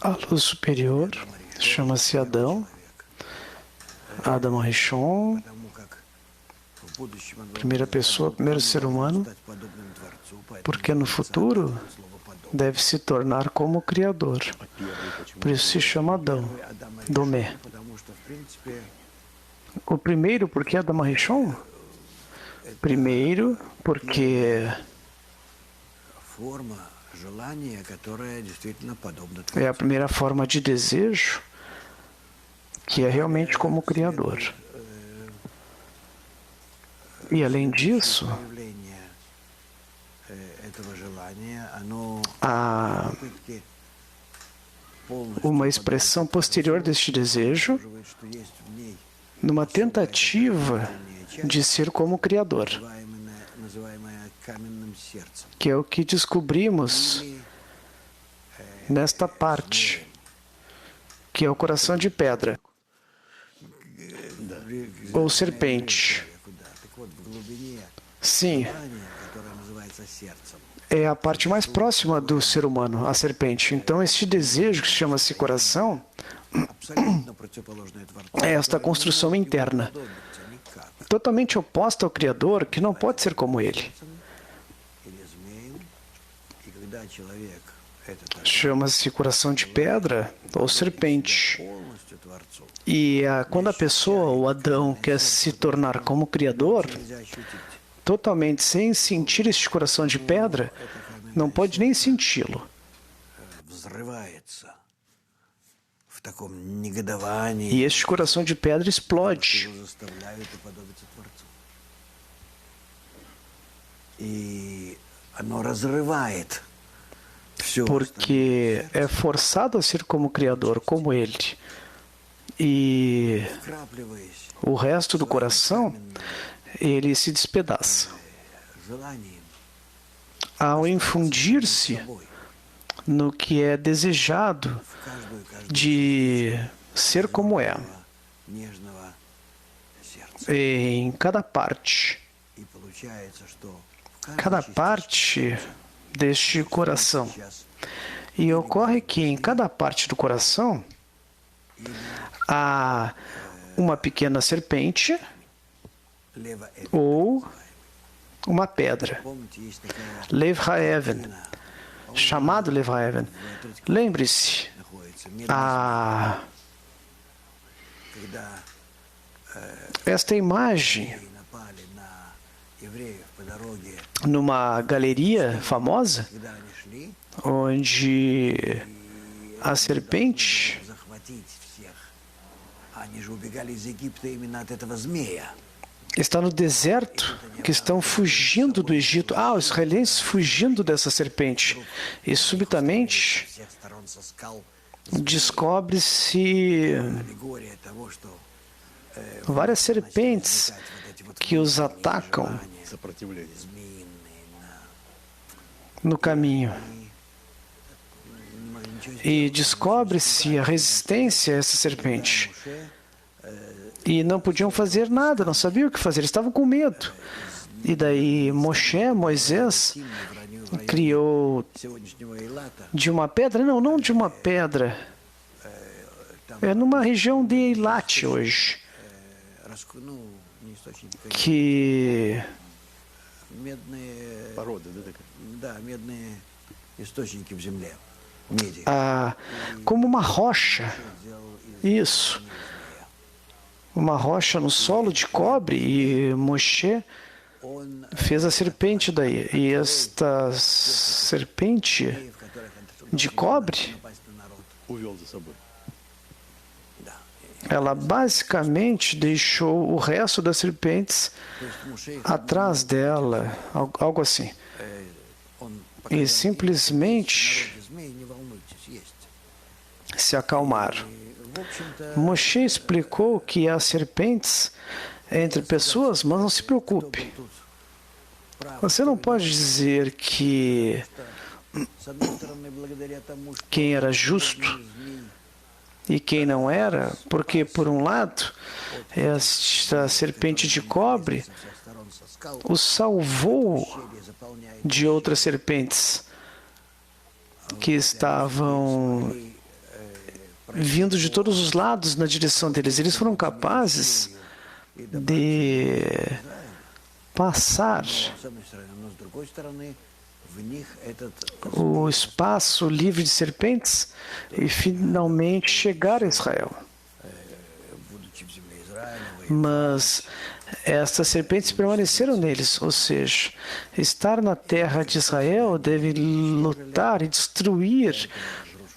A luz superior chama-se Adão, Adam Rishon, primeira pessoa, primeiro ser humano, porque no futuro deve se tornar como o Criador. Por isso se chama Adão, Domé. O primeiro, por que Adam Rishon? Primeiro, porque é a primeira forma de desejo que é realmente como o Criador. E além disso, há uma expressão posterior deste desejo numa tentativa de ser como o Criador, que é o que descobrimos nesta parte, que é o coração de pedra, ou serpente. Sim, é a parte mais próxima do ser humano, a serpente. Então, este desejo que chama-se coração é esta construção interna, totalmente oposta ao Criador, que não pode ser como Ele. Chama-se coração de pedra ou serpente. E quando a pessoa, o Adão, quer se tornar como o Criador, totalmente sem sentir este coração de pedra, não pode nem senti-lo. E este coração de pedra explode. Porque é forçado a ser como o Criador, como Ele. E o resto do coração, ele se despedaça. Ao infundir-se no que é desejado de ser como é, em cada parte deste coração. E ocorre que em cada parte do coração há uma pequena serpente ou uma pedra. Lev Ha'even, chamado Lev Ha'even. Lembre-se, esta imagem numa galeria famosa, onde a serpente está no deserto, que estão fugindo do Egito. Os israelenses fugindo dessa serpente. E subitamente descobre-se várias serpentes que os atacam no caminho. E descobre-se a resistência a essa serpente. E não podiam fazer nada, não sabiam o que fazer, estavam com medo. E daí Moisés, criou de uma pedra, não de uma pedra, é numa região de Eilat hoje, que como uma rocha, isso, uma rocha no solo de cobre, e Moshe fez a serpente daí. E esta serpente de cobre, ela basicamente deixou o resto das serpentes atrás dela, algo assim. E simplesmente se acalmaram. Moshe explicou que há serpentes entre pessoas, mas não se preocupe. Você não pode dizer que quem era justo e quem não era, porque, por um lado, esta serpente de cobre os salvou de outras serpentes que estavam vindo de todos os lados na direção deles. Eles foram capazes de passar o espaço livre de serpentes e finalmente chegar a Israel. Mas estas serpentes permaneceram neles, ou seja, estar na terra de Israel deve lutar e destruir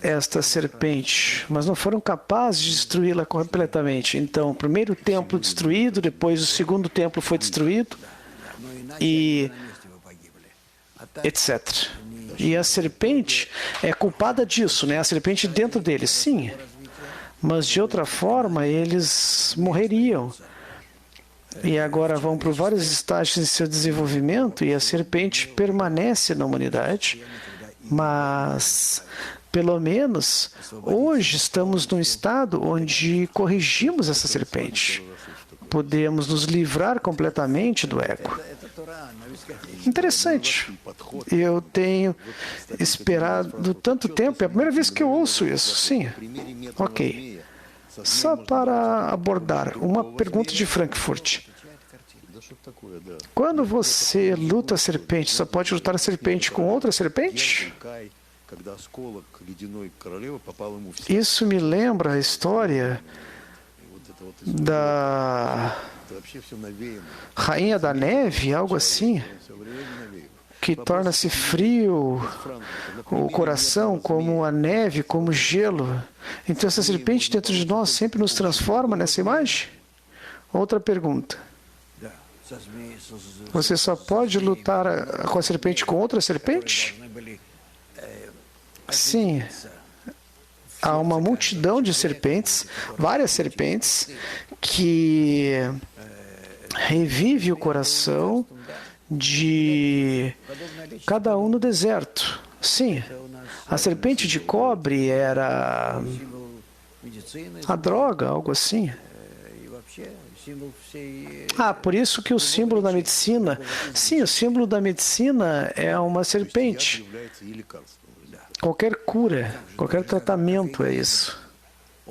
esta serpente, mas não foram capazes de destruí-la completamente. Então, o primeiro templo destruído, depois o segundo templo foi destruído, e etc. E a serpente é culpada disso, né? A serpente dentro deles, sim. Mas de outra forma, eles morreriam. E agora vão por vários estágios em seu desenvolvimento e a serpente permanece na humanidade, mas pelo menos hoje estamos num estado onde corrigimos essa serpente. Podemos nos livrar completamente do ego. Interessante. Eu tenho esperado tanto tempo, é a primeira vez que eu ouço isso, sim. Ok. Só para abordar uma pergunta de Frankfurt. Quando você luta a serpente, só pode lutar a serpente com outra serpente? Isso me lembra a história da Rainha da Neve, algo assim, que torna-se frio o coração como a neve, como gelo. Então essa serpente dentro de nós sempre nos transforma nessa imagem? Outra pergunta. Você só pode lutar com a serpente com outra serpente? Sim. Há uma multidão de serpentes, várias serpentes, que revive o coração de cada um no deserto. Sim, a serpente de cobre era a droga, algo assim. Por isso que o símbolo da medicina... Sim, o símbolo da medicina é uma serpente. Qualquer cura, qualquer tratamento é isso.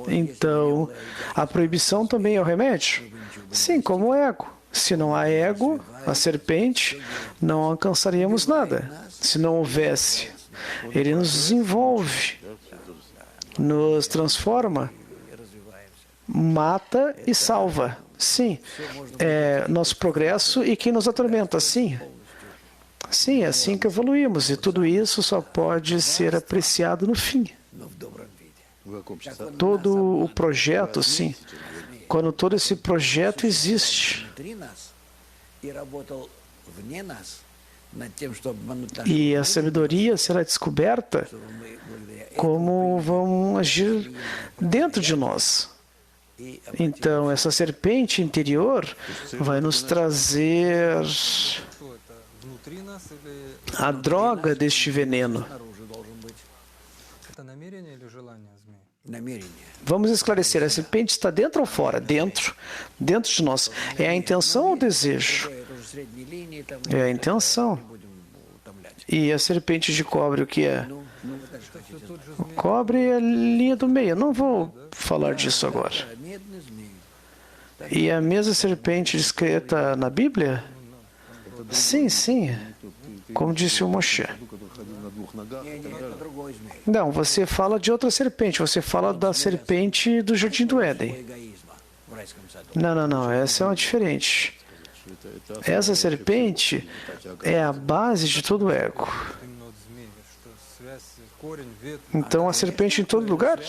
Então, a proibição também é o remédio? Sim, como o ego. Se não há ego, a serpente, não alcançaríamos nada. Se não houvesse, ele nos desenvolve, nos transforma, mata e salva. Sim, é nosso progresso e quem nos atormenta, sim. Sim, é assim que evoluímos e tudo isso só pode ser apreciado no fim. Todo o projeto, sim. Quando todo esse projeto existe. E a sabedoria será descoberta como vão agir dentro de nós. Então, essa serpente interior vai nos trazer a droga deste veneno. Vamos esclarecer, a serpente está dentro ou fora? Dentro de nós. É a intenção ou o desejo? É a intenção. E a serpente de cobre, o que é? O cobre é a linha do meio. Eu não vou falar disso agora. E a mesma serpente descrita na Bíblia? Sim, sim. Como disse o Moshe. Não, você fala de outra serpente. Você fala da serpente do Jardim do Éden. Não. Essa é uma diferente. Essa serpente é a base de todo o ego. Então, a serpente em todo lugar?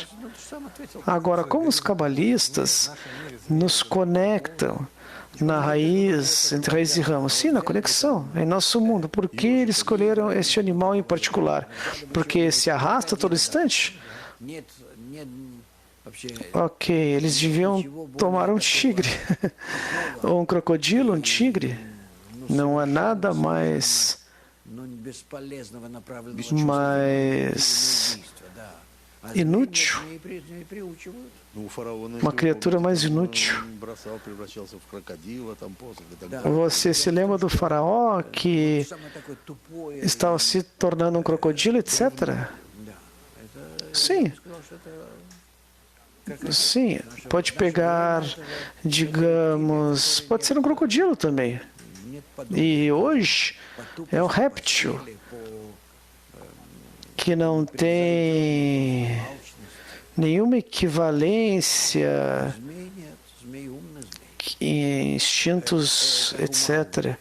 Agora, como os cabalistas nos conectam na raiz, entre raiz e ramos? Sim, na conexão, em nosso mundo. Por que eles escolheram este animal em particular? Porque se arrasta a todo instante? Ok, eles deviam tomar um tigre. Ou um crocodilo, um tigre. Não há nada mais inútil, uma criatura mais inútil. Você se lembra do faraó que estava se tornando um crocodilo, etc.? Sim. Sim, pode pegar, digamos, pode ser um crocodilo também. E hoje é um réptil que não tem nenhuma equivalência em instintos, etc.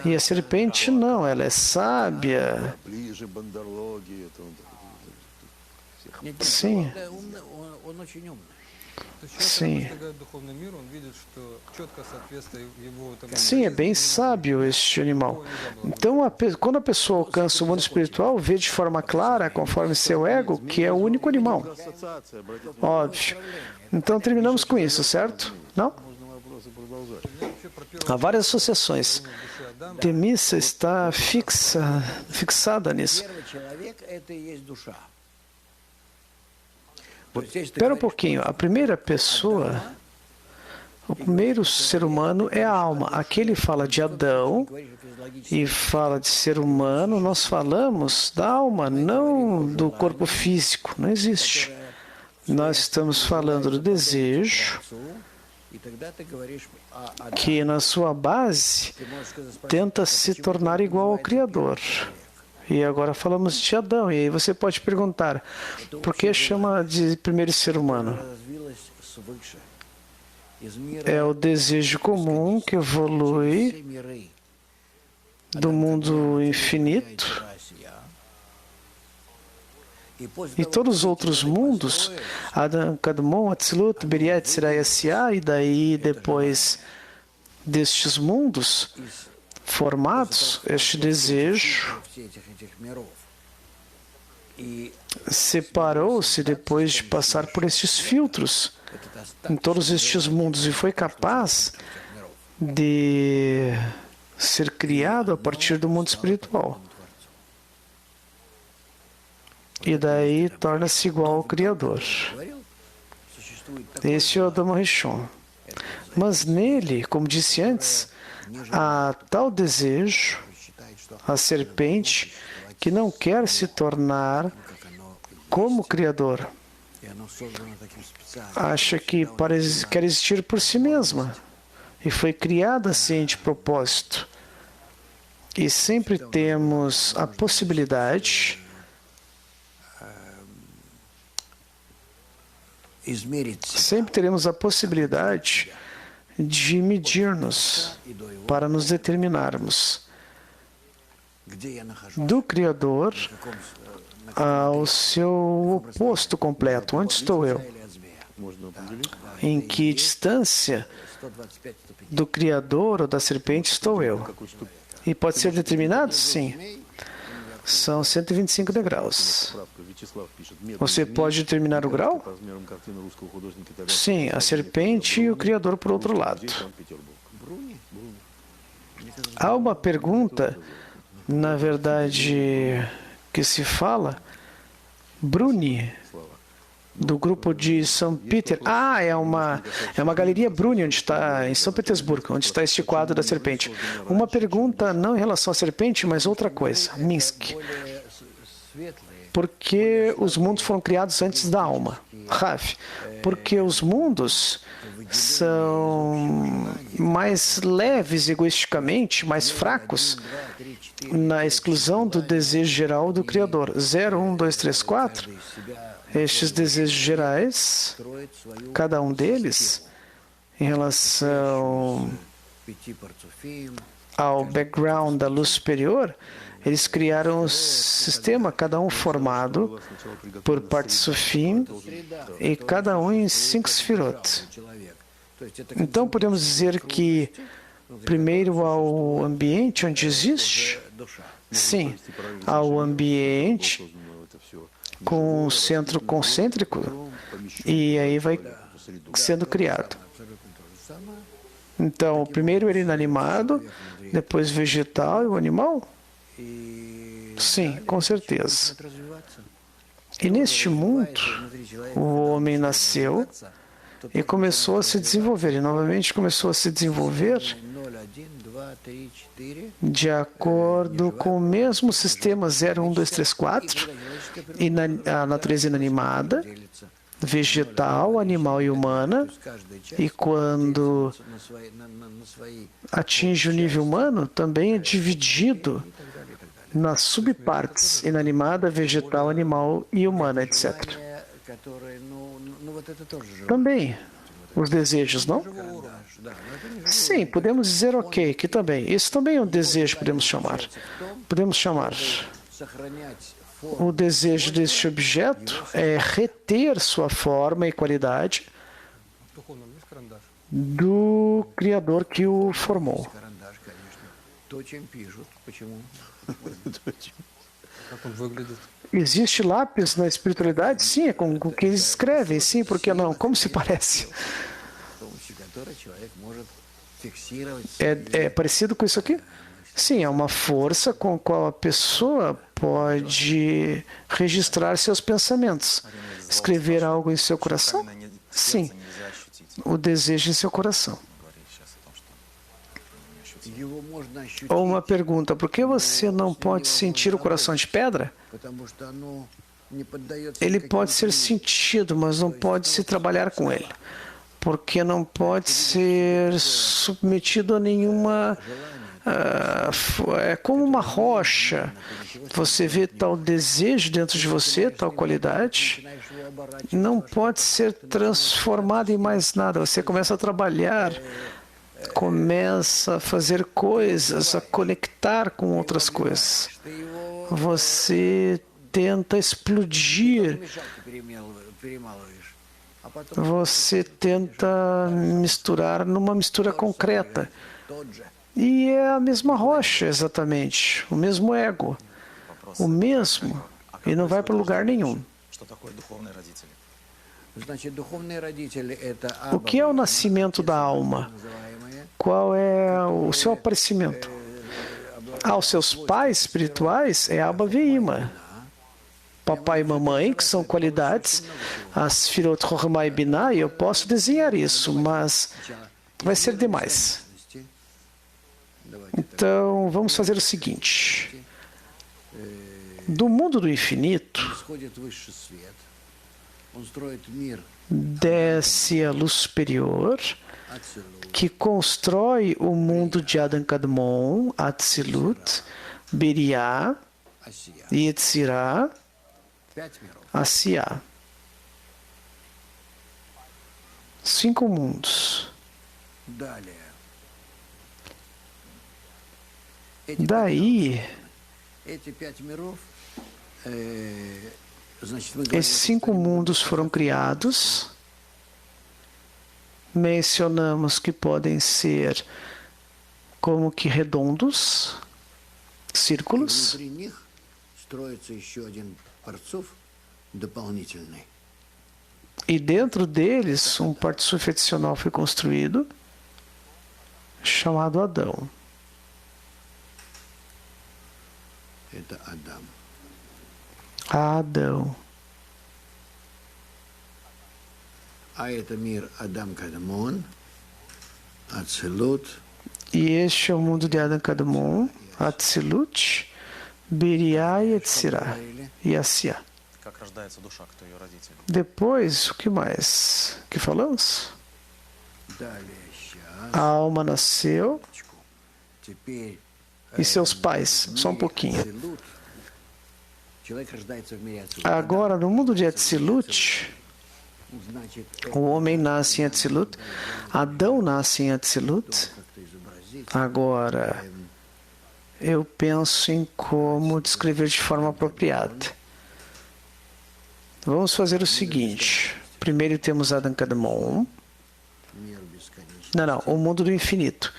E a serpente não, ela é sábia. Sim. Sim. Sim, é bem sábio este animal. Então, quando a pessoa alcança o mundo espiritual, vê de forma clara, conforme seu ego, que é o único animal. Óbvio. Então, terminamos com isso, certo? Não? Há várias associações. Temissa está fixada nisso. Espera um pouquinho. A primeira pessoa, o primeiro ser humano é a alma. Aqui ele fala de Adão e fala de ser humano. Nós falamos da alma, não do corpo físico. Não existe. Nós estamos falando do desejo, que na sua base tenta se tornar igual ao Criador. E agora falamos de Adão. E aí você pode perguntar, por que chama de primeiro ser humano? É o desejo comum que evolui do mundo infinito. E todos os outros mundos, Adam, Kadmon, Atzilut, Beriah, Tzirah e Asiah, e daí depois destes mundos formados, este desejo separou-se depois de passar por estes filtros em todos estes mundos e foi capaz de ser criado a partir do mundo espiritual. E daí torna-se igual ao Criador. Esse é o Adamo Rishon. Mas nele, como disse antes, há tal desejo, a serpente, que não quer se tornar como Criador. Acha que quer existir por si mesma. E foi criada assim de propósito. E sempre temos a possibilidade de medir-nos para nos determinarmos do Criador ao seu oposto completo. Onde estou eu? Em que distância do Criador ou da serpente estou eu? E pode ser determinado? Sim. São 125 degraus. Você pode determinar o grau? Sim, a serpente e o Criador por outro lado. Há uma pergunta, na verdade, que se fala, Bruni, do grupo de São Peter. É uma galeria Bruni, onde está, em São Petersburgo, onde está este quadro da serpente. Uma pergunta não em relação à serpente, mas outra coisa, Minsk. Por que os mundos foram criados antes da alma? Raf, porque os mundos são mais leves egoisticamente, mais fracos, na exclusão do desejo geral do Criador. 0, 1, 2, 3, 4. Estes desejos gerais, cada um deles, em relação ao background da luz superior, eles criaram um sistema, cada um formado por partes sufim e cada um em 5 sefirot. Então podemos dizer que primeiro ao ambiente onde existe, sim, ao ambiente com um centro concêntrico e aí vai sendo criado. Então, primeiro ele inanimado, depois vegetal e o animal? Sim, com certeza. E neste mundo, o homem nasceu e começou a se desenvolver. E novamente começou a se desenvolver de acordo com o mesmo sistema 0, 1, 2, 3, 4, e a natureza inanimada, vegetal, animal e humana. E quando atinge o nível humano, também é dividido nas subpartes: inanimada, vegetal, animal e humana, etc. Também os desejos, não? Sim, podemos dizer ok, que também. Isso também é um desejo, podemos chamar. Podemos chamar. O desejo deste objeto é reter sua forma e qualidade do Criador que o formou. Existe lápis na espiritualidade? Sim, é com o que eles escrevem. Sim, por que não? Como se parece? É parecido com isso aqui? Sim, é uma força com a qual a pessoa pode registrar seus pensamentos. Escrever algo em seu coração? Sim, o desejo em seu coração. Ou uma pergunta: por que você não pode sentir o coração de pedra? Ele pode ser sentido, mas não pode se trabalhar com ele, porque não pode ser submetido a nenhuma... é como uma rocha. Você vê tal desejo dentro de você, tal qualidade, não pode ser transformado em mais nada. Você começa a trabalhar, começa a fazer coisas, a conectar com outras coisas. Você tenta explodir. Você tenta misturar numa mistura concreta. E é a mesma rocha, exatamente. O mesmo ego. O mesmo. E não vai para lugar nenhum. O que é o nascimento da alma? Qual é o seu aparecimento? Os seus pais espirituais é Abba Veima. Papai e mamãe, que são qualidades, as Sfirot Chokhmah e Binah, e eu posso desenhar isso, mas vai ser demais. Então, vamos fazer o seguinte. Do mundo do infinito, desce a luz superior, que constrói o mundo de Adam Kadmon, Atzilut, Beriah, Yetzirah, Asiá. 5 mundos. Daí, esses 5 mundos foram criados. Mencionamos que podem ser como que redondos, círculos. E dentro deles, um partsuf adicional foi construído, chamado Adão. Adão. E este é o mundo de Adam Kadmon, Atzilut, Beriah, Yetzirah e Asiá. Depois, o que mais que falamos? A alma nasceu e seus pais, só um pouquinho. Agora, no mundo de Atzilut, o homem nasce em Atzilut, Adão nasce em Atzilut. Agora, eu penso em como descrever de forma apropriada. Vamos fazer o seguinte. Primeiro temos Adam Kadmon. Não, o mundo do infinito.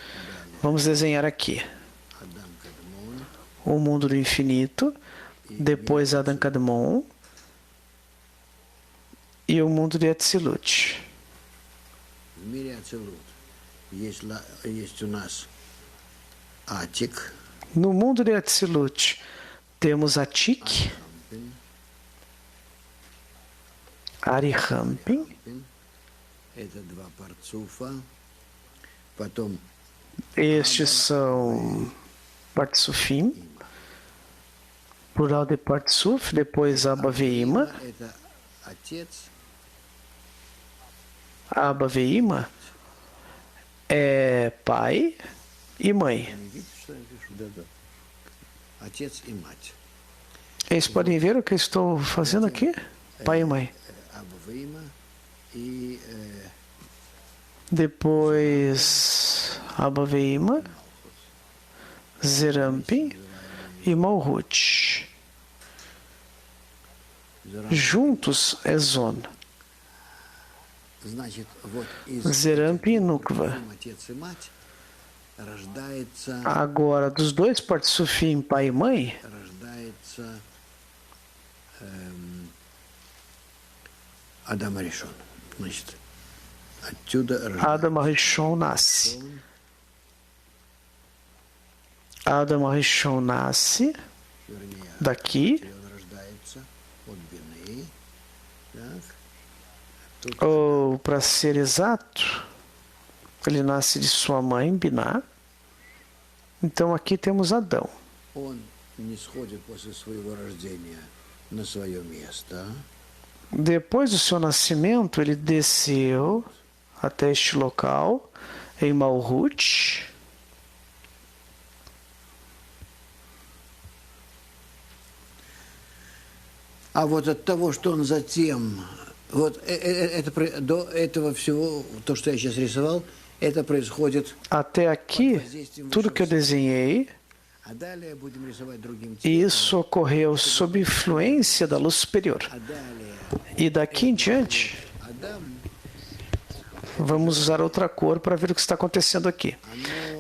Vamos desenhar aqui. O mundo do infinito, depois Adam Kadmon e o mundo de Atzilut. No mundo de Atzilut temos Atik, Arihampin. Estes são Partsufim, plural de Partsuf, depois Abba Veima. Abba Veima é pai e mãe. Eles podem ver o que eu estou fazendo aqui? Pai e mãe. Depois Abba Veima, Zerampin e Malhut. Juntos é Zon. Zerampin e Nukva. Agora, dos dois Partsufim, pai e mãe, Адам Аришон. Adam Arishon nasce. Adam Arishon nasce daqui, ou para ser exato, ele nasce de sua mãe, Biná. Então aqui temos Adão. Depois do seu nascimento, ele desceu até este local, em Malhut. А вот от того, что он затем, вот до этого всего, то, что я сейчас рисовал, это происходит. Até aqui, tudo que eu desenhei, isso ocorreu sob influência da luz superior. E daqui em diante, vamos usar outra cor para ver o que está acontecendo aqui.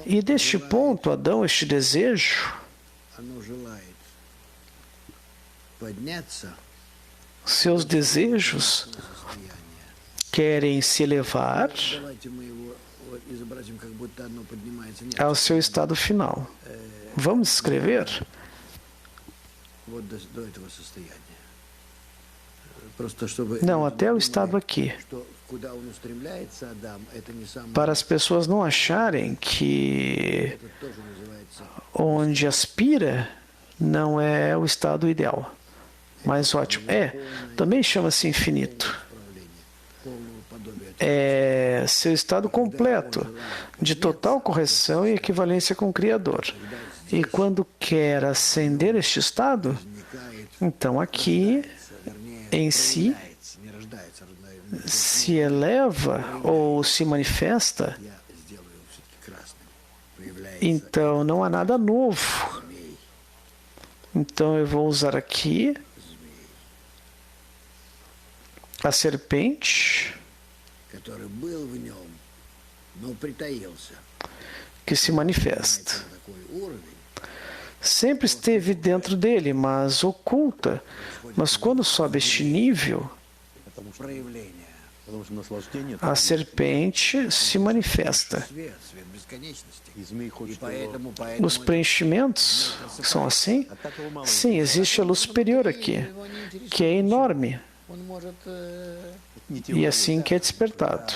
E deste ponto, Adão, este desejo, seus desejos querem se elevar ao seu estado final. Vamos escrever? Não, até o estado aqui. Para as pessoas não acharem que onde aspira não é o estado ideal. Mas ótimo. Também chama-se infinito. É seu estado completo, de total correção e equivalência com o Criador. E quando quer ascender este estado, então aqui, em si, se eleva ou se manifesta, então não há nada novo. Então eu vou usar aqui a serpente que se manifesta. Sempre esteve dentro dele, mas oculta. Mas quando sobe este nível, a serpente se manifesta. Os preenchimentos são assim? Sim, existe a luz superior aqui, que é enorme. E assim que é despertado.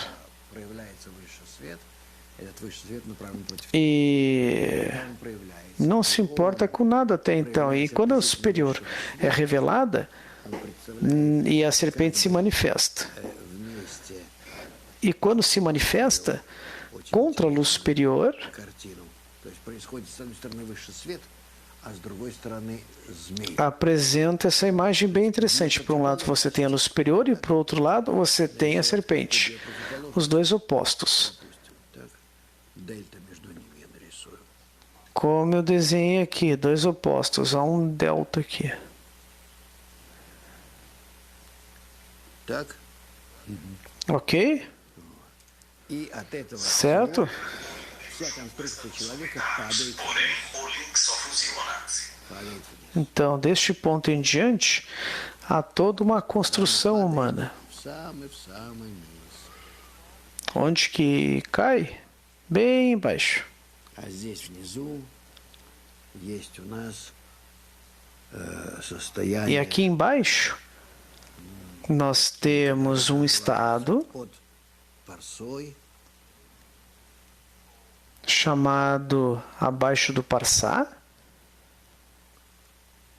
E não se importa com nada até então. E quando a superior é revelada, e a serpente se manifesta. E quando se manifesta contra a luz superior, apresenta essa imagem bem interessante. Por um lado você tem a luz superior e por outro lado você tem a serpente. Os dois opostos. Como eu desenhei aqui, dois opostos. Há um delta aqui. Ok? Certo? Então, deste ponto em diante, há toda uma construção humana. Onde que cai? Bem embaixo. E aqui embaixo Nós temos um estado под парсой, chamado abaixo do Parsá.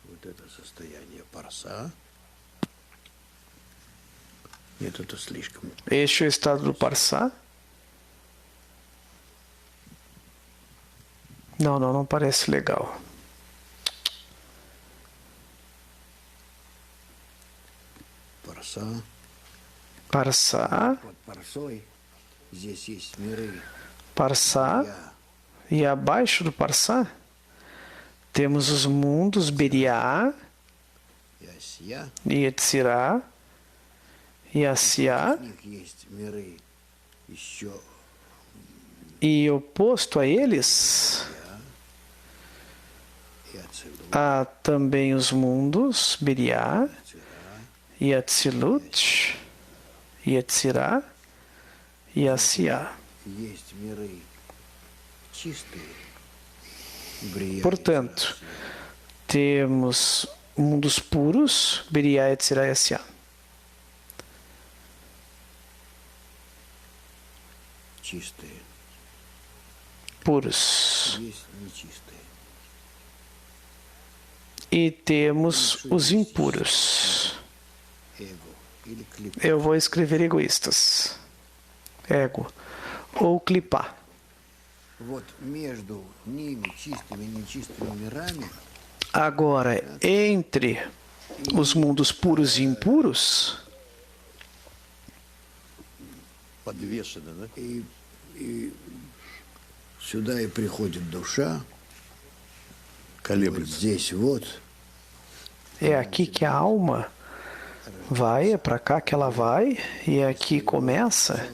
вот это состояние парса. Нет, это слишком. Este é o estado do Parsá. Não parece legal. Парса. Parsá, Под парсой здесь есть миры. Parsá, Я, e abaixo do Parsá temos os mundos Beriá, Ясья. Yetzirá e Asiá, В них есть миры еще e oposto a eles и Ацилут, há também os mundos Beriá, Yatzilut, Yetzirá e Asiá. есть миры чистые. Брия, Portanto, temos mundos puros, Beriá, Yetzirá e Asiá. чистые. Puros. Есть нечистые. E temos os impuros. Эго или клип. Eu vou escrever egoístas. Ego. Ou clipar. Вот между ними, чистыми и нечистыми мирами, Agora, entre os mundos puros e impuros, подвешены, да? и сюда и приходит душа, вот Колеблется. здесь вот, é aqui que a alma vai, é para cá que ela vai, e é aqui começa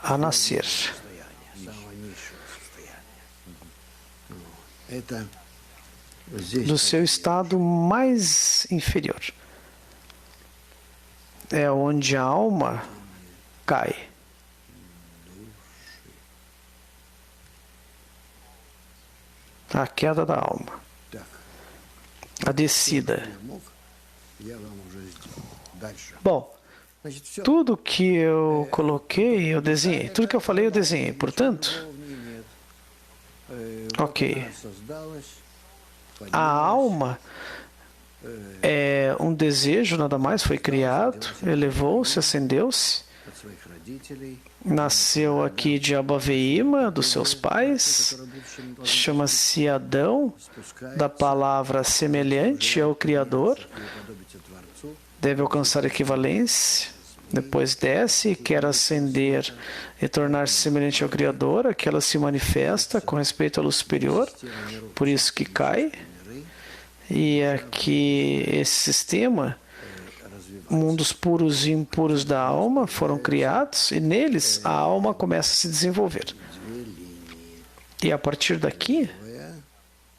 a nascer. самого низшего состояния. Это здесь Do seu estado mais inferior. É onde a alma cai. A queda da alma. так. A descida. Я мог, я вам уже сделал. Дальше. Bom, Значит, все. tudo que eu coloquei, eu desenhei. Tudo que eu falei, eu desenhei. Portanto, ok. A alma é um desejo, nada mais, foi criado, elevou-se, acendeu-se, nasceu aqui de Abaveíma, dos seus pais, chama-se Adão, da palavra semelhante ao Criador, deve alcançar equivalência, depois desce e quer ascender e tornar-se semelhante ao Criador, aqui ela se manifesta com respeito à luz superior, por isso que cai. E aqui esse sistema, mundos puros e impuros da alma foram criados e neles a alma começa a se desenvolver. E a partir daqui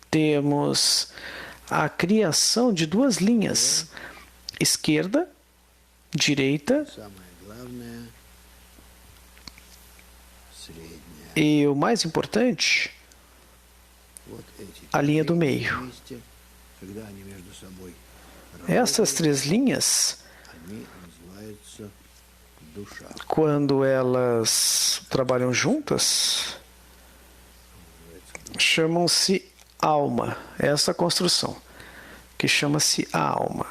temos a criação de duas linhas, esquerda, direita e o mais importante, a linha do meio. Essas três linhas, quando elas trabalham juntas, chamam-se alma. Essa construção, que chama-se a alma.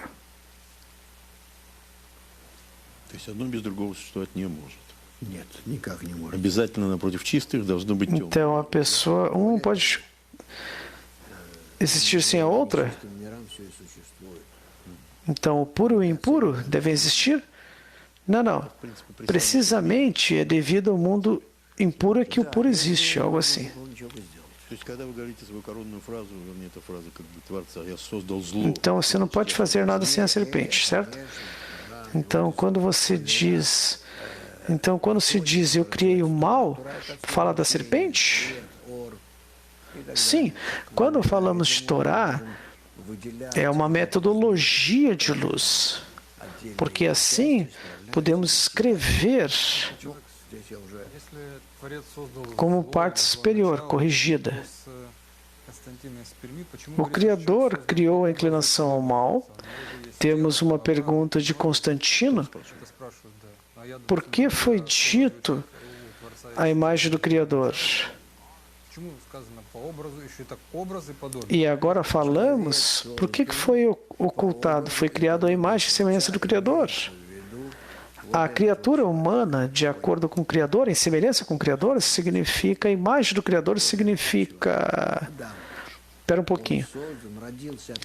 То есть одно без другого существовать не может. Нет, никак не может. Обязательно напротив чистых должно быть темное. Então a pessoa, um pode existir sem a outra. Então o puro e o impuro devem existir? Não. Precisamente é devido ao mundo impuro que o puro existe, algo assim. То есть когда вы говорите свою коронную фразу, вернее, эта фраза как бы Творца, я создал зло. Então você não pode fazer nada sem a serpente, certo? Então quando se diz eu criei o mal, fala da serpente? Sim. Quando falamos de Torá, é uma metodologia de luz, porque assim podemos escrever como parte superior, corrigida. O Criador criou a inclinação ao mal Temos uma pergunta de Constantino. Por que foi dito a imagem do Criador? E agora falamos, por que foi ocultado? Foi criado a imagem e semelhança do Criador. A criatura humana, de acordo com o Criador, em semelhança com o Criador, significa, a imagem do Criador significa... Espera um pouquinho.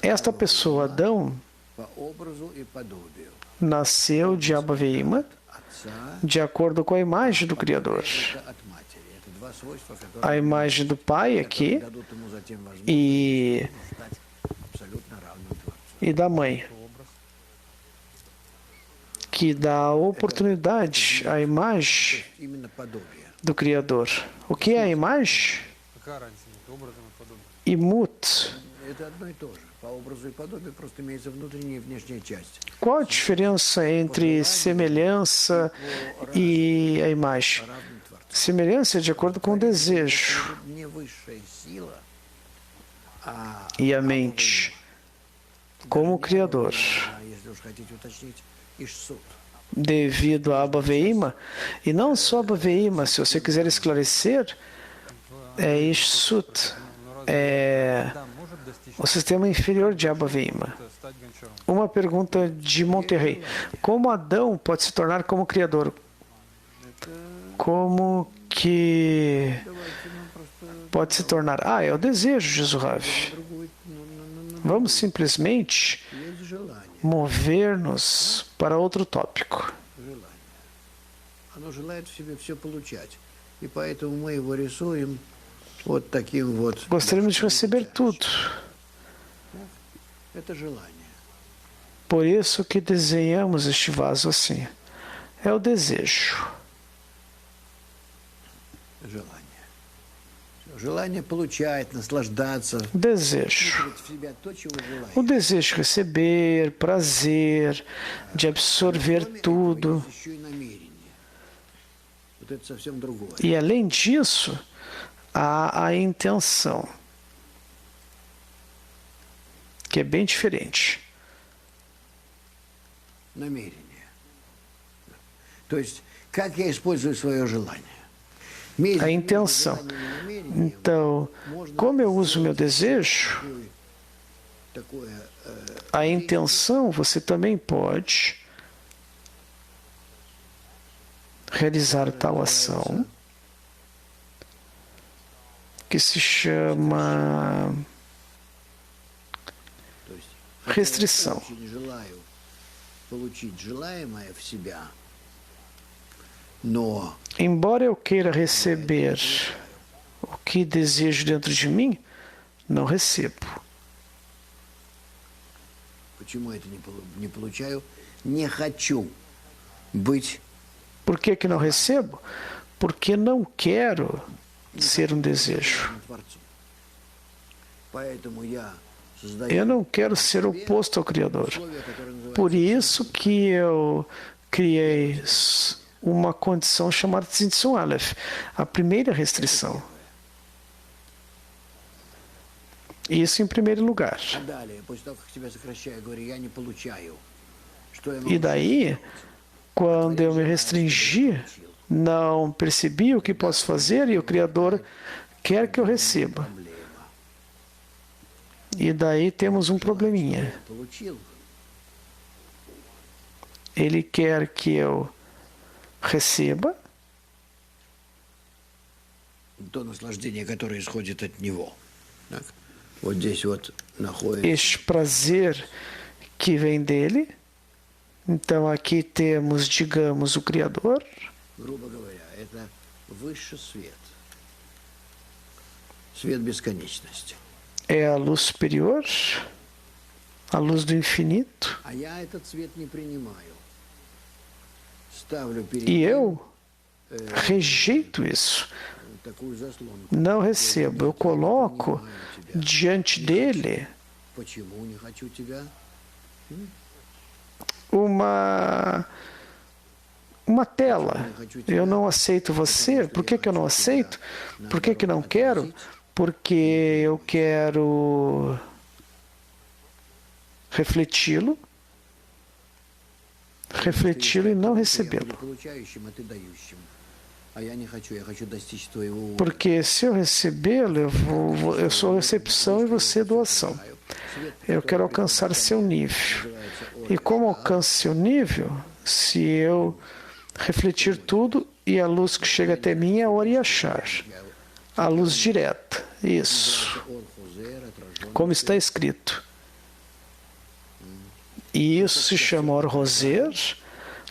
Esta pessoa, Adão, nasceu de Abba Veima, de acordo com a imagem do Criador. A imagem do Pai aqui e da Mãe, que dá a oportunidade à imagem do Criador. O que é a imagem? Imut. Qual a diferença entre semelhança e a imagem? Semelhança é de acordo com o desejo e a mente, como o Criador. Devido a Abba Veima, e não só Abba Veima, se você quiser esclarecer, é Ishsut, é o sistema inferior de Abba Veima. Uma pergunta de Monterrey. Como Adão pode se tornar como Criador? Como que pode se tornar? É o desejo, Jesuav. Vamos simplesmente mover-nos para outro tópico. Gostaríamos de receber tudo. Por isso que desenhamos este vaso assim. É o desejo. Desejo. O desejo de receber, prazer, de absorver tudo. E além disso, há a intenção, que é bem diferente. A intenção. Então, como eu uso meu desejo, a intenção você também pode realizar tal ação que se chama restrição. Embora eu queira receber o que desejo dentro de mim, não recebo. Por que não recebo? Porque não quero ser um desejo. Eu não quero ser oposto ao Criador. Por isso que eu criei uma condição chamada Tzimtzum Aleph, a primeira restrição. Isso em primeiro lugar. E daí, quando eu me restringi, não percebi o que posso fazer e o Criador quer que eu receba. E daí temos um probleminha. Ele quer que eu receba este prazer que vem dele. Então aqui temos, digamos, o Criador. É a luz superior, a luz do infinito. E eu rejeito isso. Não recebo. Eu coloco diante dele uma tela. Eu não aceito você. Por que eu não aceito? Por que não quero? Porque eu quero refleti-lo refleti-lo e não recebê-lo. Porque se eu recebê-lo, eu sou recepção e você doação. Eu quero alcançar seu nível. E como alcanço seu nível? Se eu refletir tudo e a luz que chega até mim é Or Yashar. A luz direta. Isso. Como está escrito. E isso se chama Or Roser,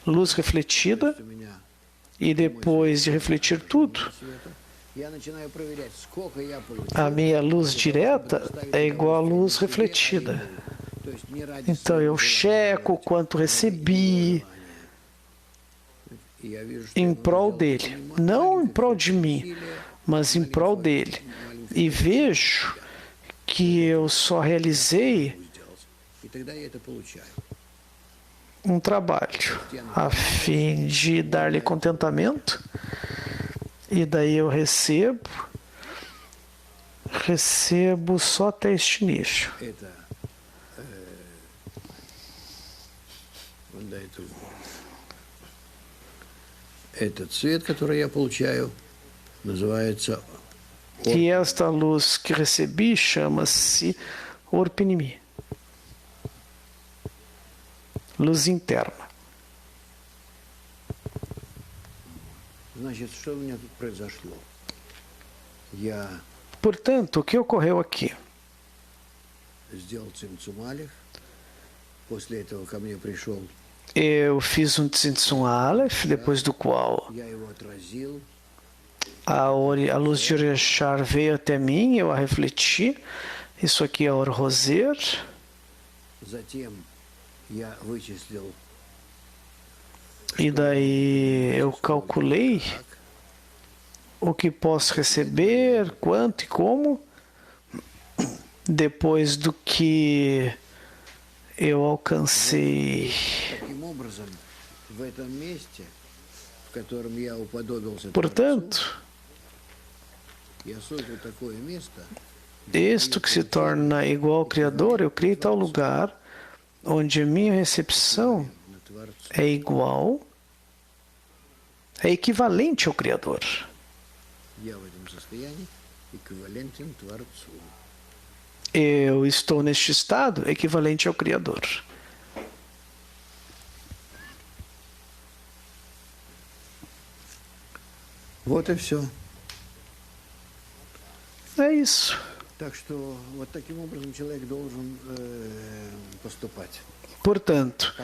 luz refletida. E depois de refletir tudo, a minha luz direta é igual à luz refletida. Então eu checo quanto recebi em prol dele. Não em prol de mim, mas em prol dele. E vejo que eu só realizei um trabalho a fim de dar-lhe contentamento, e daí eu recebo só até este nível. Этот цвет, который я получаю, называется... E esta luz que recebi chama-se Or Pinimi. Luz interna. Значит, что у меня тут произошло? Portanto, o que ocorreu aqui? Сделал Цимцум Алеф, после этого ко мне пришел. Eu fiz um Tzimtzum Aleph, depois do qual a luz de Or Yashar veio até mim, eu a refleti. Isso aqui é Or Roser. E daí eu calculei o que posso receber, quanto e como, depois do que eu alcancei. Portanto, isto que se torna igual ao Criador, eu criei tal lugar onde a minha recepção é igual, é equivalente ao Criador. Eu estou neste estado equivalente ao Criador. Вот и все. É isso. Так что вот таким образом человек должен поступать. Portanto,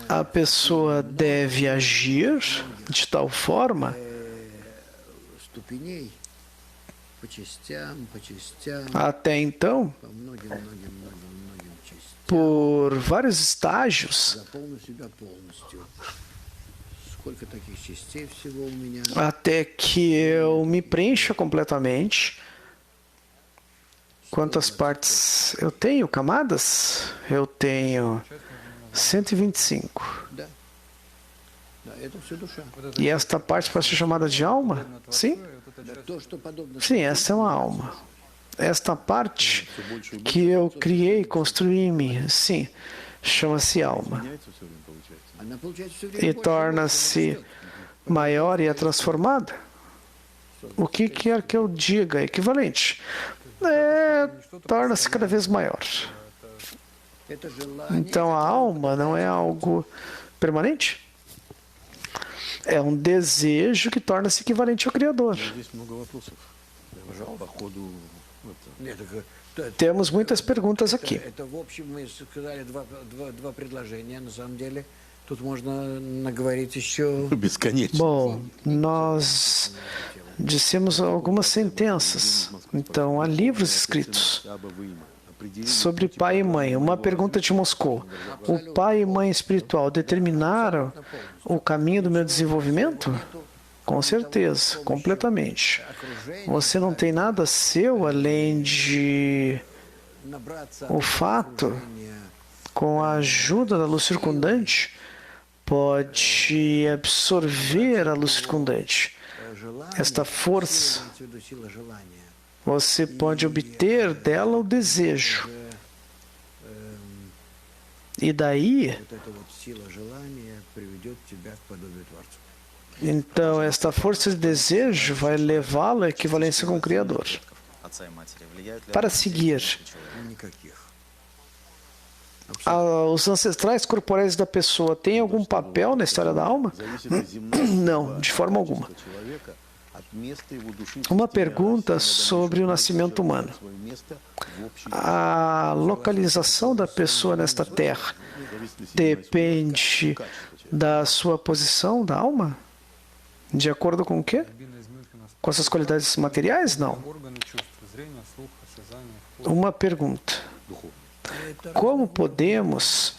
a pessoa deve agir de tal forma até então, por vários estágios, até que eu me preencha completamente. Quantas partes eu tenho? Camadas? Eu tenho 125. E esta parte pode ser chamada de alma? Sim? Sim, essa é uma alma. Esta parte que eu criei, construí em mim, sim, chama-se alma. E torna-se maior e é transformada. O que quer que eu diga? Equivalente. Torna-se cada vez maior. Então a alma não é algo permanente? É um desejo que torna-se equivalente ao Criador. Temos muitas perguntas aqui. Bom, nós dissemos algumas sentenças. Então, há livros escritos sobre pai e mãe. Uma pergunta de Moscou. O pai e mãe espiritual determinaram o caminho do meu desenvolvimento? Com certeza, completamente. Você não tem nada seu além de o fato, com a ajuda da luz circundante, pode absorver a luz circundante. Esta força, você pode obter dela o desejo. E daí, Вот эта вот сила желания приведет тебя к подобию Творцу. então, esta força de desejo vai levá-lo à equivalência com o Criador. Para seguir, Никаких. os ancestrais corporais da pessoa têm algum papel na história da alma? Não, de forma alguma. Uma pergunta sobre o nascimento humano. A localização da pessoa nesta terra depende da sua posição da alma? De acordo com o quê? Com essas qualidades materiais? Não. Uma pergunta. Como podemos,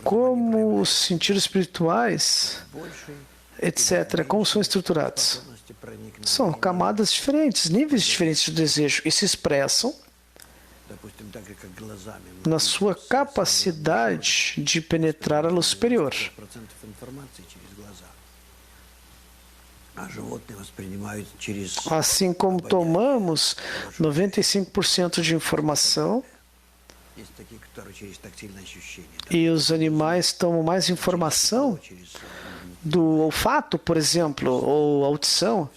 como os sentidos espirituais, etc., como são estruturados? São camadas diferentes, níveis diferentes de desejo e se expressam na sua capacidade de penetrar a luz superior. Assim como tomamos 95% de informação, e os animais tomam mais informação do olfato, por exemplo, ou audição,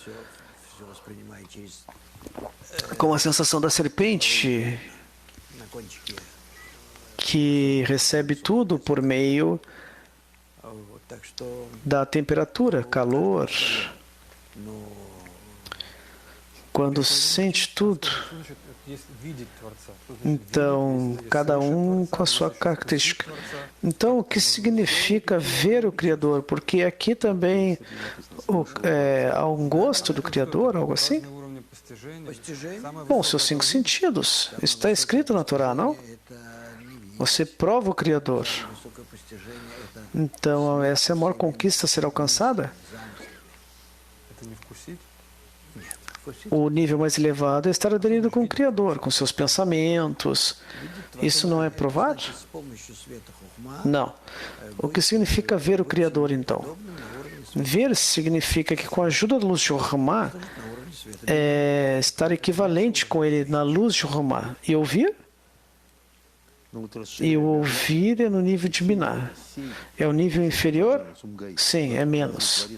como a sensação da serpente, que recebe tudo por meio da temperatura, calor, quando sente tudo. Então, cada um com a sua característica. Então, o que significa ver o Criador? Porque aqui também há um gosto do Criador, algo assim? Bom, seus 5 sentidos. Está escrito na Torá, não? Você prova o Criador. Então, essa é a maior conquista a ser alcançada? O nível mais elevado é estar aderido com o Criador, com seus pensamentos. Isso não é provado? Não. O que significa ver o Criador, então? Ver significa que com a ajuda da luz de Chokhmah, estar equivalente com ele na luz de Chokhmah. E ouvir? E o ouvir é no nível de Binah. É o nível inferior? Sim, é menos.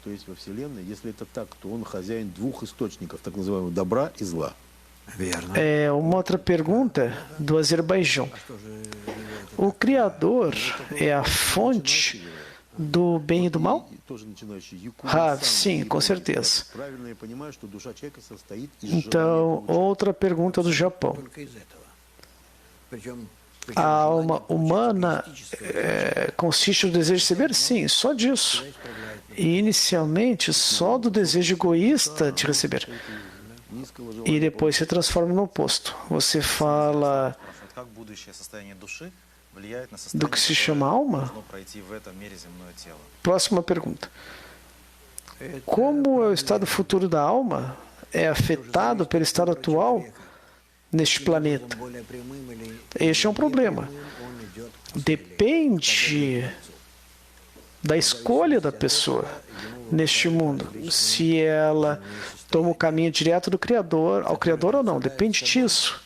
Что есть во Вселенной, если это так, то он хозяин 2 источников, так называемого добра и зла. Uma outra pergunta do Azerbaijão. O Criador é a fonte do bem e do mal? Sim, com certeza. Então, outra pergunta do Japão. A alma humana consiste no desejo de receber? Sim, só disso. E inicialmente só do desejo egoísta de receber. E depois se transforma no oposto. Você fala do que se chama alma? Próxima pergunta. Como é o estado futuro da alma? É afetado pelo estado atual neste planeta? Este é um problema. Depende da escolha da pessoa neste mundo. Se ela toma o caminho direto do Criador, ao Criador ou não, depende disso.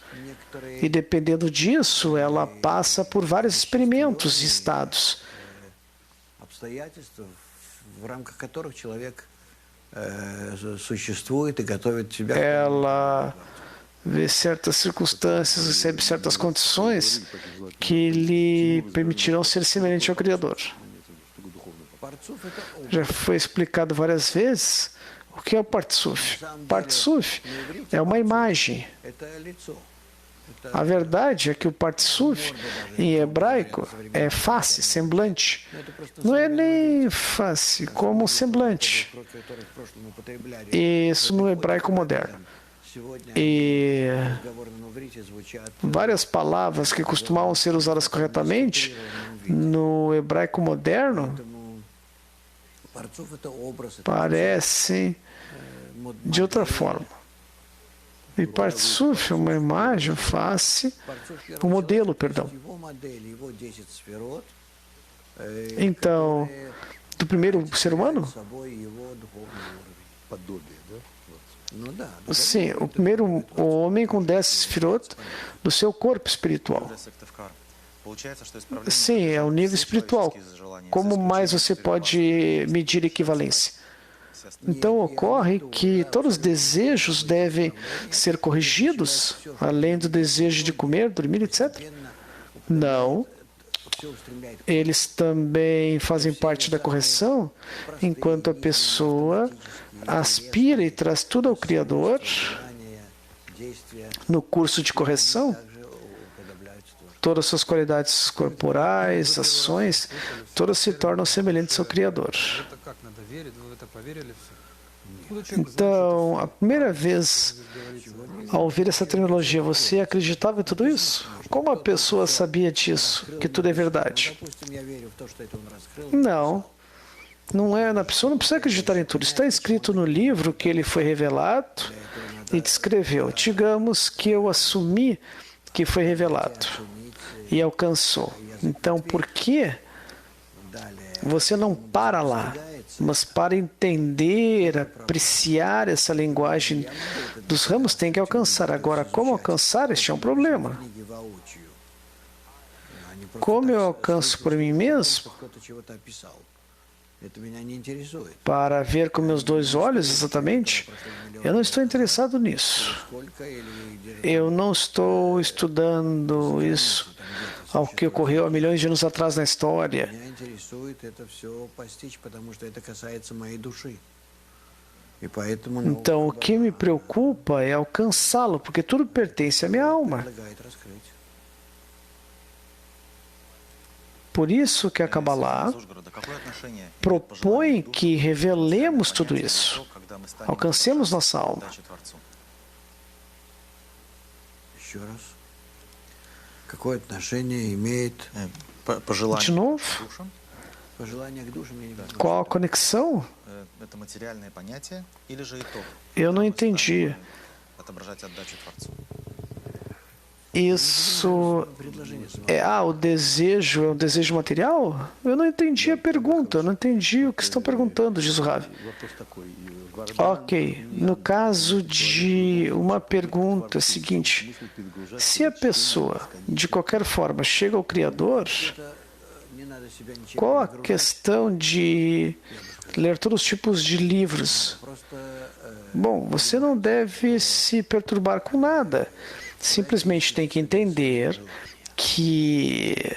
E dependendo disso, ela passa por vários experimentos e estados. Ela vê certas circunstâncias, recebe certas condições que lhe permitirão ser semelhante ao Criador. Já foi explicado várias vezes o que é o Partsuf. Partsuf é uma imagem. A verdade é que o Partsuf, em hebraico, é face, semblante. Não é nem face, como semblante. Isso no hebraico moderno. E várias palavras que costumavam ser usadas corretamente no hebraico moderno parecem de outra forma. E Partsuf é uma imagem, face, um modelo, perdão. Então, do primeiro ser humano? Sim, o primeiro homem com 10 sefirot do seu corpo espiritual. Sim, é o nível espiritual. Como mais você pode medir equivalência? Então, ocorre que todos os desejos devem ser corrigidos, além do desejo de comer, dormir, etc. Não. Eles também fazem parte da correção, enquanto a pessoa aspira e traz tudo ao Criador. No curso de correção, todas as suas qualidades corporais, ações, todas se tornam semelhantes ao Criador. Então, a primeira vez, ao ouvir essa terminologia, você acreditava em tudo isso? Como a pessoa sabia disso, que tudo é verdade? Não. Não é, a pessoa não precisa acreditar em tudo. Está escrito no livro que ele foi revelado e descreveu. Digamos que eu assumi que foi revelado e alcançou. Então, por que você não para lá, mas para entender, apreciar essa linguagem dos ramos, tem que alcançar. Agora, como alcançar? Este é um problema. Como eu alcanço por mim mesmo? Para ver com meus 2 olhos exatamente? Eu não estou interessado nisso. Eu não estou estudando isso ao que ocorreu há milhões de anos atrás na história. Então, o que me preocupa é alcançá-lo, porque tudo pertence à minha alma. Por isso que a Kabbalah propõe que revelemos tudo isso, alcancemos nossa alma. De novo, qual a conexão? Eu não entendi. Isso o desejo é um desejo material? Eu não entendi a pergunta, eu não entendi o que estão perguntando, diz o Rav. Ok, no caso de uma pergunta seguinte, se a pessoa, de qualquer forma, chega ao Criador, qual a questão de ler todos os tipos de livros? Bom, você não deve se perturbar com nada. Simplesmente tem que entender que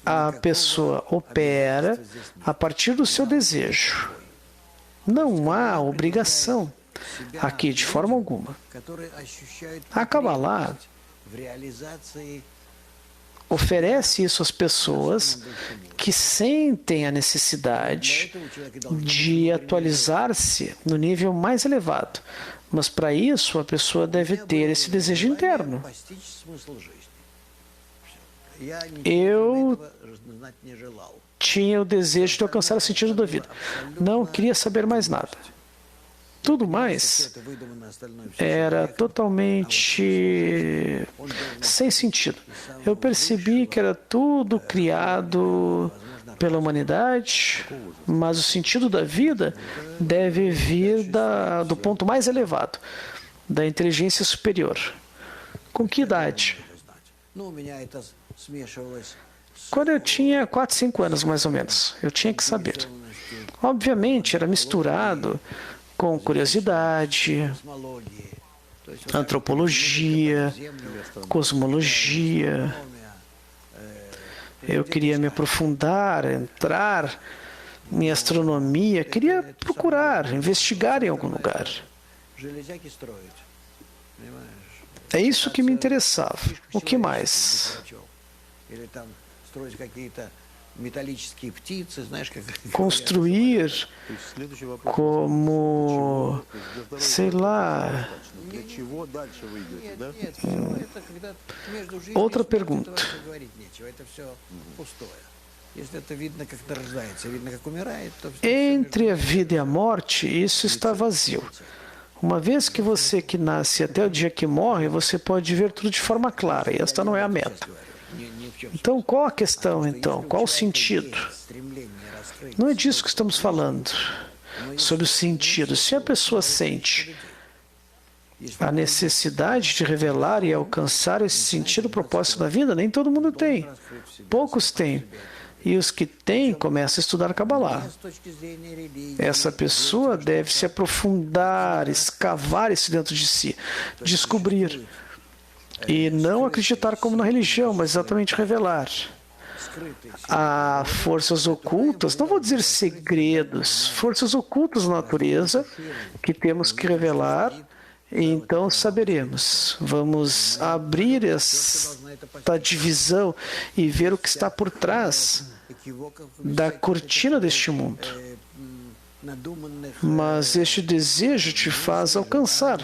a pessoa opera a partir do seu desejo. Não há obrigação aqui de forma alguma. A Kabbalah oferece isso às pessoas que sentem a necessidade de atualizar-se no nível mais elevado. Mas para isso a pessoa deve ter esse desejo interno. Eu tinha o desejo de alcançar o sentido da vida. Não queria saber mais nada. Tudo mais era totalmente sem sentido. Eu percebi que era tudo criado pela humanidade, mas o sentido da vida deve vir do ponto mais elevado, da inteligência superior. Com que idade? Quando eu tinha 4, 5 anos, mais ou menos. Eu tinha que saber. Obviamente, era misturado com curiosidade, antropologia, cosmologia. Eu queria me aprofundar, entrar em astronomia, queria procurar, investigar em algum lugar. É isso que me interessava. O que mais? Construir como, sei lá. Outra pergunta. Entre a vida e a morte, isso está vazio. Uma vez que você que nasce até o dia que morre, você pode ver tudo de forma clara, e esta não é a meta. Então, qual a questão, então? Qual o sentido? Não é disso que estamos falando, sobre o sentido. Se a pessoa sente A necessidade de revelar e alcançar esse sentido, propósito da vida, nem todo mundo tem. Poucos têm. E os que têm começam a estudar Kabbalah. Essa pessoa deve se aprofundar, escavar isso dentro de si, descobrir. E não acreditar como na religião, mas exatamente revelar. Há forças ocultas, não vou dizer segredos, forças ocultas na natureza que temos que revelar. E então saberemos. Vamos abrir esta divisão e ver o que está por trás da cortina deste mundo. Mas este desejo te faz alcançar,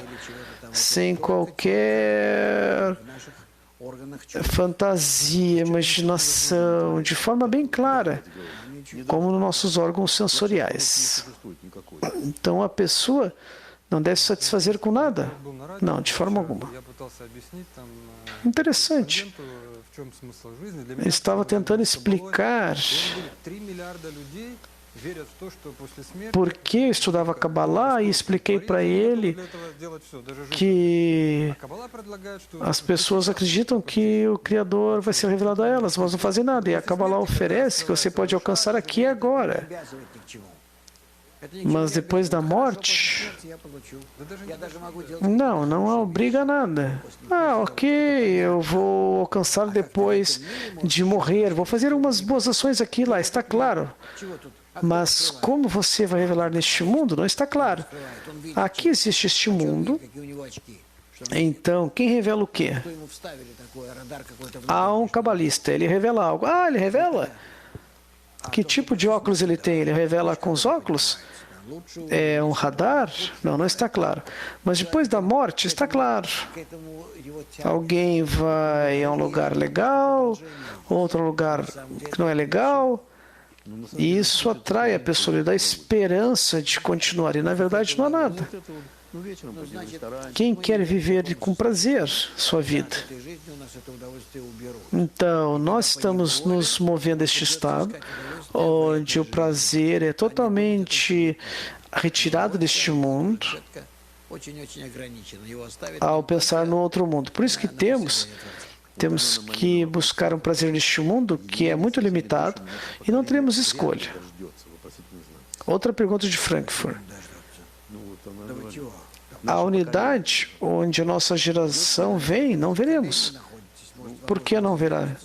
sem qualquer fantasia, imaginação, de forma bem clara, como nos nossos órgãos sensoriais. Então a pessoa não deve se satisfazer com nada. Não, de forma alguma. Interessante. Eu estava tentando explicar por que eu estudava Kabbalah e expliquei para ele que as pessoas acreditam que o Criador vai ser revelado a elas, mas não fazem nada. E a Kabbalah oferece que você pode alcançar aqui e agora. Mas depois da morte, não obriga a nada. Ok, eu vou alcançar depois de morrer, vou fazer umas boas ações aqui e lá, está claro. Mas como você vai revelar neste mundo, não está claro. Aqui existe este mundo, então quem revela o quê? Há um cabalista, ele revela algo. Ele revela? Que tipo de óculos ele tem? Ele revela com os óculos? É um radar? Não está claro. Mas depois da morte, está claro. Alguém vai a um lugar legal, outro lugar que não é legal, e isso atrai a pessoa, lhe dá esperança de continuar. E na verdade não há nada. Quem quer viver com prazer sua vida? Então, nós estamos nos movendo a este estado, onde o prazer é totalmente retirado deste mundo, ao pensar no outro mundo. Por isso que temos que buscar um prazer neste mundo que é muito limitado e não teremos escolha. Outra pergunta de Frankfurt. A unidade onde a nossa geração vem, não veremos. Por que não verá?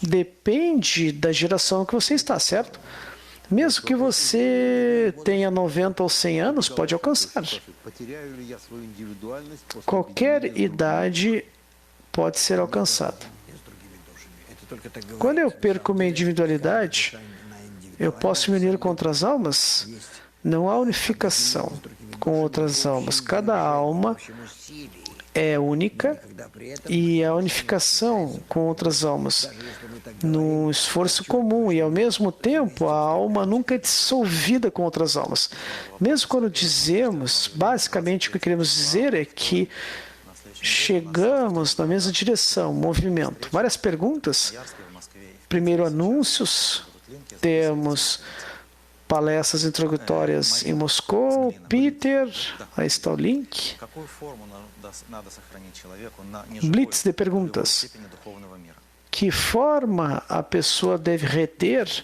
Depende da geração que você está, certo? Mesmo que você tenha 90 ou 100 anos, pode alcançar. Qualquer idade pode ser alcançada. Quando eu perco minha individualidade, eu posso me unir com outras almas? Não há unificação com outras almas. Cada alma é única e a unificação com outras almas num esforço comum, e ao mesmo tempo a alma nunca é dissolvida com outras almas. Mesmo quando dizemos, basicamente o que queremos dizer é que chegamos na mesma direção, movimento. Várias perguntas. Primeiro, anúncios. Temos palestras introdutórias em Moscou. Peter, aí está o link. Blitz de perguntas. Que forma a pessoa deve reter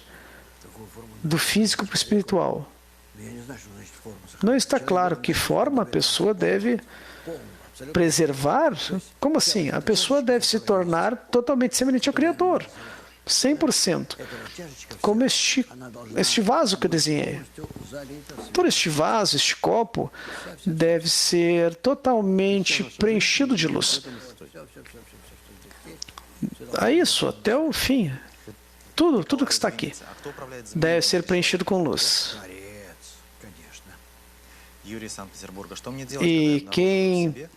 do físico para o espiritual? Não está claro que forma a pessoa deve preservar. Como assim? A pessoa deve se tornar totalmente semelhante ao Criador. 100%. Como este vaso que eu desenhei. Todo este vaso, este copo, deve ser totalmente preenchido de luz. É isso, até o fim. Tudo que está aqui deve ser preenchido com luz. E quem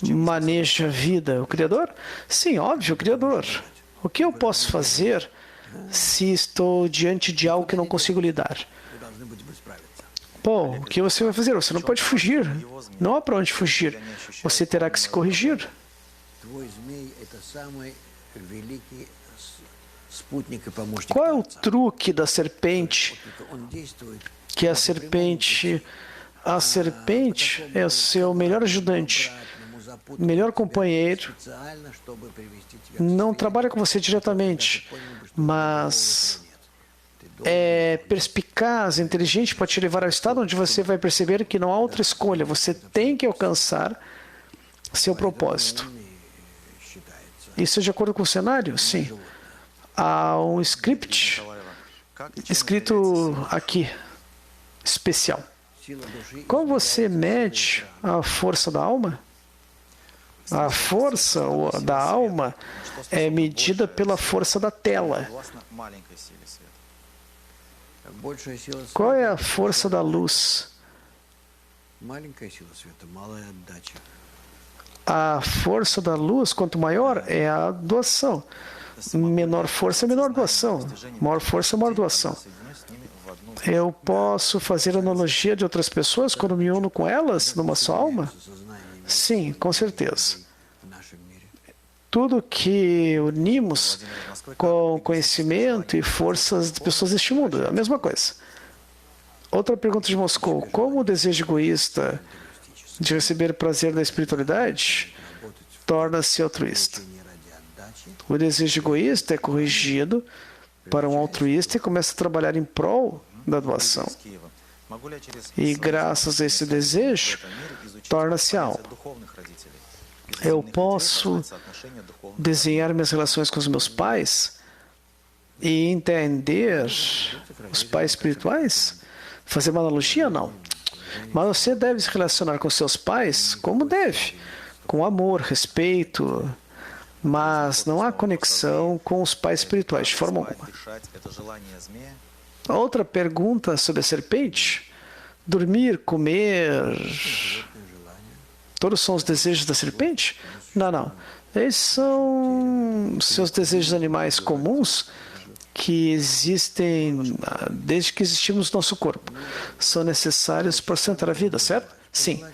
maneja a vida? O Criador? Sim, óbvio, o Criador. O que eu posso fazer se estou diante de algo que não consigo lidar? Bom, o que você vai fazer? Você não pode fugir. Não há para onde fugir. Você terá que se corrigir. Qual é o truque da serpente? Que a serpente A serpente é o seu melhor ajudante, melhor companheiro. Não trabalha com você diretamente, mas é perspicaz, inteligente para te levar ao estado onde você vai perceber que não há outra escolha. Você tem que alcançar seu propósito. Isso é de acordo com o cenário? Sim. Há um script escrito aqui, especial. Como você mede a força da alma? A força da alma é medida pela força da tela. Qual é a força da luz? A força da luz, quanto maior, é a doação. Menor força, menor doação. Maior força, maior doação. Eu posso fazer analogia de outras pessoas quando me uno com elas numa só alma? Sim, com certeza. Tudo que unimos com conhecimento e forças de pessoas deste mundo, é a mesma coisa. Outra pergunta de Moscou. Como o desejo egoísta de receber prazer da espiritualidade torna-se altruísta? O desejo egoísta é corrigido para um altruísta e começa a trabalhar em prol da doação. E graças a esse desejo, torna-se alma. Eu posso desenhar minhas relações com os meus pais e entender os pais espirituais? Fazer uma analogia? Não. Mas você deve se relacionar com seus pais como deve, com amor, respeito, mas não há conexão com os pais espirituais de forma alguma. Outra pergunta sobre a serpente: dormir, comer, todos são os desejos da serpente? Não, não. Esses são seus desejos animais comuns que existem desde que existimos no nosso corpo. São necessários para sustentar a vida, certo? Sim.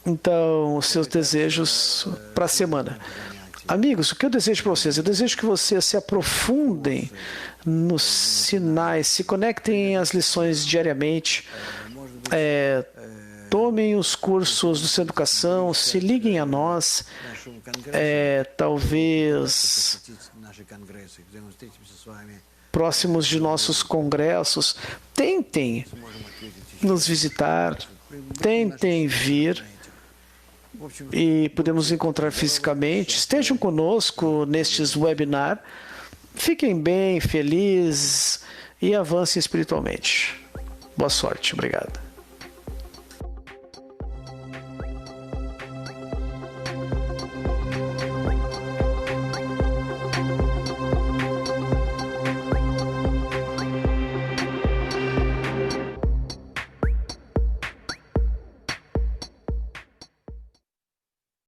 Então, os seus desejos para a semana. Amigos, o que eu desejo para vocês? Eu desejo que vocês se aprofundem nos sinais, se conectem às lições diariamente, tomem os cursos do Centro de Educação, se liguem a nós, talvez próximos de nossos congressos, tentem nos visitar, tentem vir e podemos encontrar fisicamente. Estejam conosco nestes webinars. Fiquem bem, felizes e avancem espiritualmente. Boa sorte. Obrigado.